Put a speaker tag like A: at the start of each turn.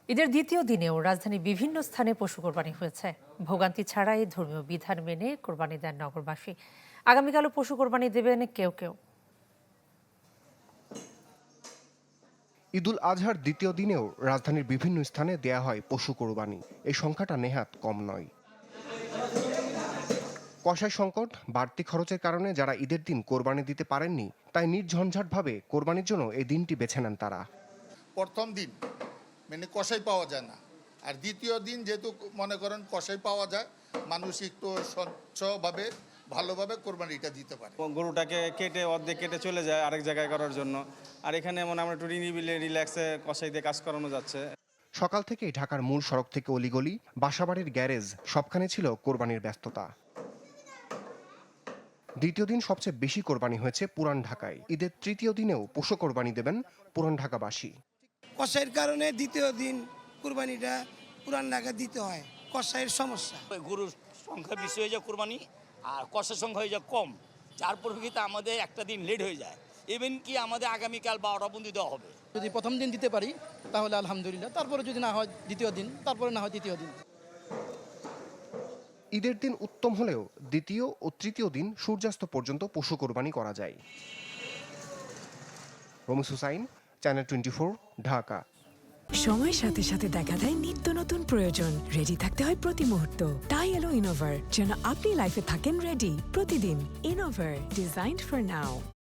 A: ঈদের দ্বিতীয় দিনেও রাজধানীর বিভিন্ন স্থানে পশু কোরবানি হয়েছে। ভোগান্তি ছাড়াই ধর্মীয় বিধান মেনে কোরবানি দেন নগরবাসী। আগামীকালও পশু কোরবানি দেবেন কেউ কেউ।
B: ঈদুল আজহার দ্বিতীয় দিনেও রাজধানীর বিভিন্ন স্থানে দেয়া হয় পশু কোরবানি। এই সংখ্যাটা নেহাত কম নয়। কষাই সংকট, বাড়তি খরচের কারণে যারা ঈদের দিন কোরবানি দিতে পারেননি, তাই নির্ঝঞ্ঝাটভাবে কোরবানির জন্য এই দিনটি বেছে নেন তারা।
C: প্রথম দিন মানে কষাই পাওয়া যায় না, আর দ্বিতীয় দিন যেহেতু মনে করেন কষাই পাওয়া যায়, মানুষ একটু স্বচ্ছভাবে ভালোভাবে কোরবানিটা দিতে পারে।
D: গরুটাকে কেটে অর্ধেক কেটে চলে যায় আরেক জায়গায় করার জন্য, আর এখানে মনে আমরা একটু রিল্যাক্সে কষাই দিয়ে কাজ করানো যাচ্ছে।
B: সকাল থেকেই ঢাকার মূল সড়ক থেকে অলিগলি, বাসাবাড়ির গ্যারেজ সবখানে ছিল কোরবানির ব্যস্ততা। দ্বিতীয় দিন সবচেয়ে বেশি কোরবানি হয়েছে পুরান ঢাকায়। ঈদের তৃতীয় দিনেও পশু কোরবানি দেবেন পুরান ঢাকাবাসী।
E: কষাইয়ের কারণে দ্বিতীয় দিন কুরবানিটা পুরান ঢাকা দিতে হয়, কষাইয়ের সমস্যা।
F: গরুর সংখ্যা বেশি হয়ে যায় কোরবানি, আর কষার সংখ্যা হয়ে যায় কম, যার পরিপ্রেক্ষিতে আমাদের একটা দিন লেট হয়ে যায়। ইভেন কি আমাদের আগামীকাল 12টা বন্দি দেওয়া হবে।
G: যদি প্রথম দিন দিতে পারি তাহলে আলহামদুলিল্লাহ, তারপরে যদি না হয় দ্বিতীয় দিন, তারপরে না হয় তৃতীয় দিন।
B: ঈদের দিন উত্তম হলেও দ্বিতীয় ও তৃতীয় দিন সূর্যাস্ত পর্যন্ত পশু কোরবানি করা যায়। রমিস হুসাইন, চ্যানেল 24, ঢাকা।
H: সময়ের সাথে সাথে দেখা দেয় নিত্য নতুন প্রয়োজন। রেডি থাকতে হয় প্রতি মুহূর্ত। তাই এলো ইনোভার, যেন আপনি লাইফে থাকেন রেডি প্রতিদিন। Innova, designed for now.